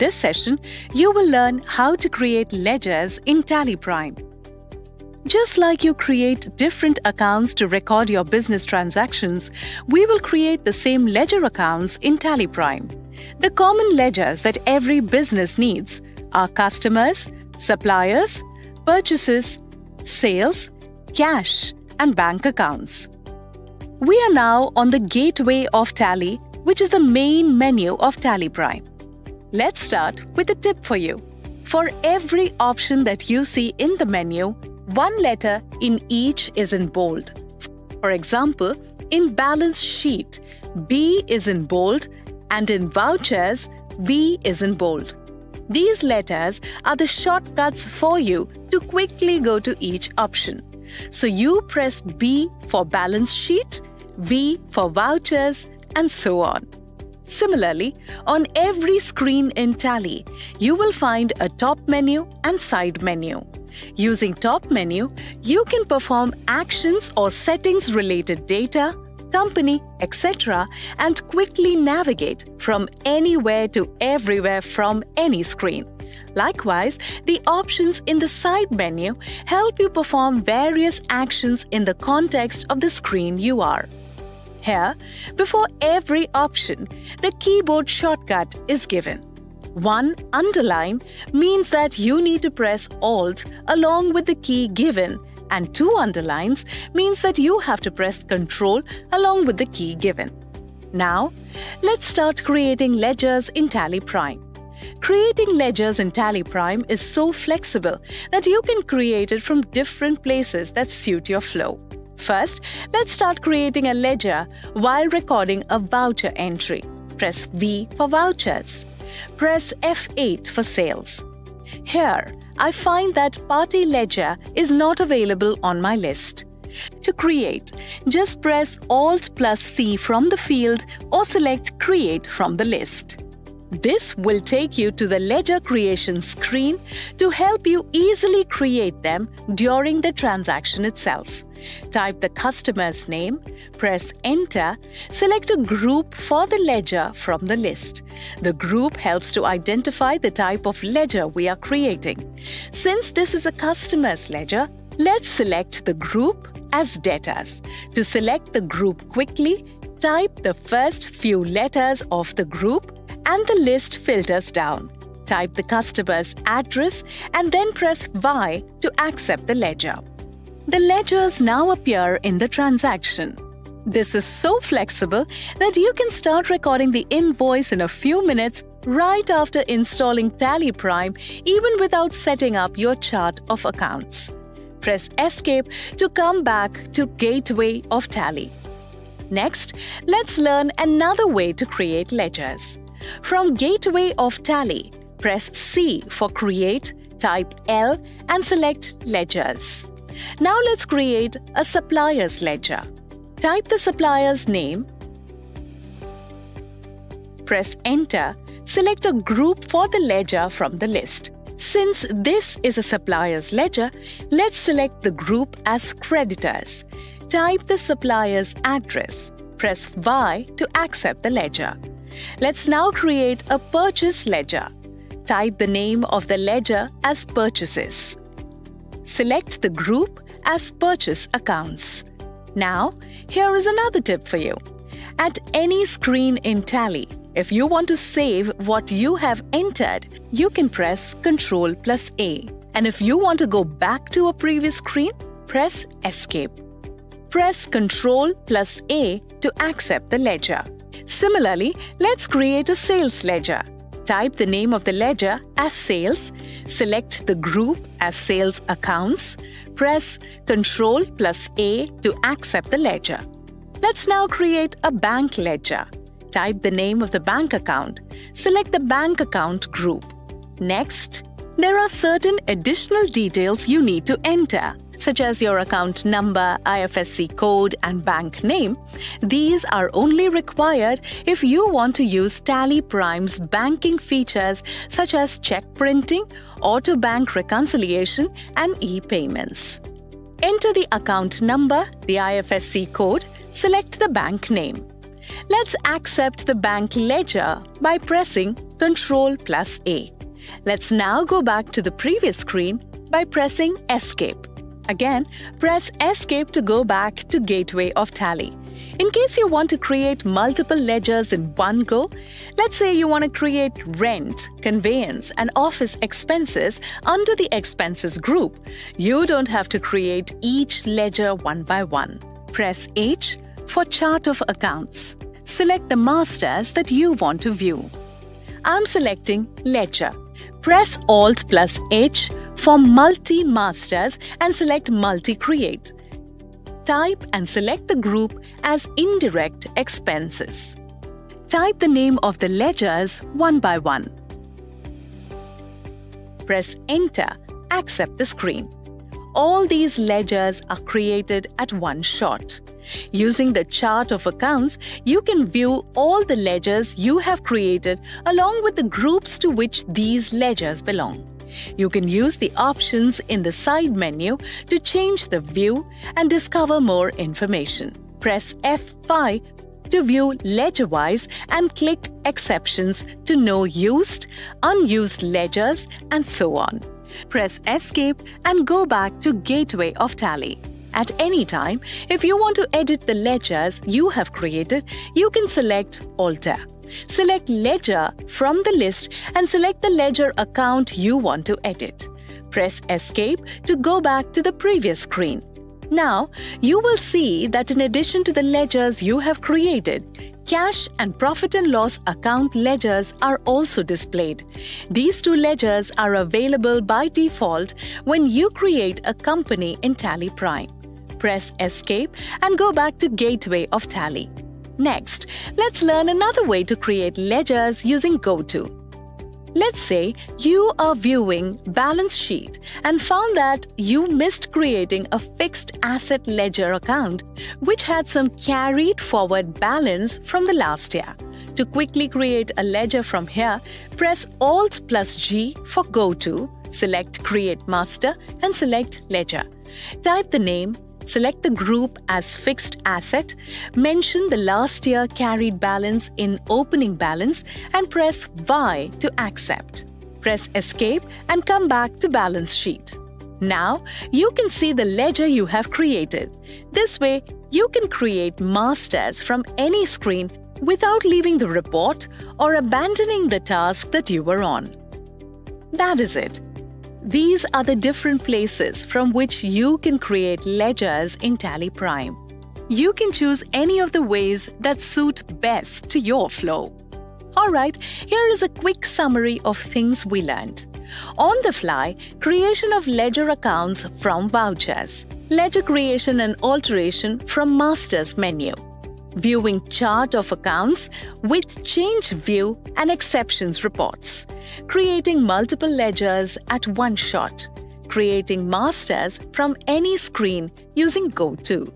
this session, you will learn how to create ledgers in TallyPrime. Just like you create different accounts to record your business transactions, we will create the same ledger accounts in TallyPrime. The common ledgers that every business needs are customers, suppliers, purchases, sales, cash, and bank accounts. We are now on the gateway of Tally, which is the main menu of TallyPrime. Let's start with a tip for you. For every option that you see in the menu, one letter in each is in bold. For example, in balance sheet, B is in bold, and in vouchers, V is in bold. These letters are the shortcuts for you to quickly go to each option. So you press B for balance sheet, V for vouchers, and so on. Similarly, on every screen in Tally, you will find a top menu and side menu. Using top menu, you can perform actions or settings related data, company, etc. and quickly navigate from anywhere to everywhere from any screen. Likewise, the options in the side menu help you perform various actions in the context of the screen you are. Here, before every option, the keyboard shortcut is given. One underline means that you need to press Alt along with the key given, and two underlines means that you have to press Ctrl along with the key given. Now, let's start creating ledgers in TallyPrime. Creating ledgers in TallyPrime is so flexible that you can create it from different places that suit your flow. First, let's start creating a ledger while recording a voucher entry. Press V for vouchers. Press F8 for sales. Here, I find that party ledger is not available on my list. To create, just press Alt plus C from the field or select Create from the list. This will take you to the ledger creation screen to help you easily create them during the transaction itself. Type the customer's name, press Enter, select a group for the ledger from the list. The group helps to identify the type of ledger we are creating. Since this is a customer's ledger, let's select the group as debtors. To select the group quickly, type the first few letters of the group and the list filters down. Type the customer's address and then press Y to accept the ledger. The ledgers now appear in the transaction. This is so flexible that you can start recording the invoice in a few minutes right after installing TallyPrime, even without setting up your chart of accounts. Press Escape to come back to Gateway of Tally. Next, let's learn another way to create ledgers. From Gateway of Tally, press C for Create, type L and select Ledgers. Now let's create a supplier's ledger. Type the supplier's name, press Enter, select a group for the ledger from the list. Since this is a supplier's ledger, let's select the group as creditors. Type the supplier's address, press Y to accept the ledger. Let's now create a purchase ledger. Type the name of the ledger as purchases. Select the group as purchase accounts. Now, here is another tip for you. At any screen in Tally, if you want to save what you have entered, you can press Ctrl plus A. And if you want to go back to a previous screen, press Escape. Press Ctrl plus A to accept the ledger. Similarly, let's create a sales ledger. Type the name of the ledger as Sales, select the group as Sales Accounts, press Ctrl plus A to accept the ledger. Let's now create a bank ledger. Type the name of the bank account, select the bank account group. Next, there are certain additional details you need to enter, such as your account number, IFSC code, and bank name. These are only required if you want to use TallyPrime's banking features such as check printing, auto bank reconciliation, and e-payments. Enter the account number, the IFSC code, select the bank name. Let's accept the bank ledger by pressing Ctrl plus A. Let's now go back to the previous screen by pressing Escape. Again, press Escape to go back to Gateway of Tally. In case you want to create multiple ledgers in one go, let's say you want to create rent, conveyance, and office expenses under the expenses group. You don't have to create each ledger one by one. Press H for Chart of Accounts. Select the masters that you want to view. I'm selecting Ledger. Press Alt plus H for Multi-Masters and select Multi-Create. Type and select the group as Indirect Expenses. Type the name of the ledgers one by one. Press Enter. Accept the screen. All these ledgers are created at one shot. Using the Chart of Accounts, you can view all the ledgers you have created along with the groups to which these ledgers belong. You can use the options in the side menu to change the view and discover more information. Press F5 to view ledger-wise and click Exceptions to know used, unused ledgers, and so on. Press Escape and go back to Gateway of Tally. At any time, if you want to edit the ledgers you have created, you can select Alter. Select Ledger from the list and select the ledger account you want to edit. Press Escape to go back to the previous screen. Now, you will see that in addition to the ledgers you have created, cash and profit and loss account ledgers are also displayed. These two ledgers are available by default when you create a company in TallyPrime. Press Escape and go back to Gateway of Tally. Next, let's learn another way to create ledgers using GoTo. Let's say you are viewing balance sheet and found that you missed creating a fixed asset ledger account which had some carried forward balance from the last year. To quickly create a ledger from here, press Alt plus G for GoTo, select Create Master and select Ledger. Type the name, select the group as Fixed Asset, mention the last year carried balance in Opening Balance and press Y to accept. Press Escape and come back to Balance Sheet. Now, you can see the ledger you have created. This way, you can create masters from any screen without leaving the report or abandoning the task that you were on. That is it. These are the different places from which you can create ledgers in TallyPrime. You can choose any of the ways that suit best to your flow. Alright, here is a quick summary of things we learned. On the fly, creation of ledger accounts from vouchers. Ledger creation and alteration from Masters menu. Viewing Chart of Accounts with Change View and Exceptions reports. Creating multiple ledgers at one shot. Creating masters from any screen using GoTo.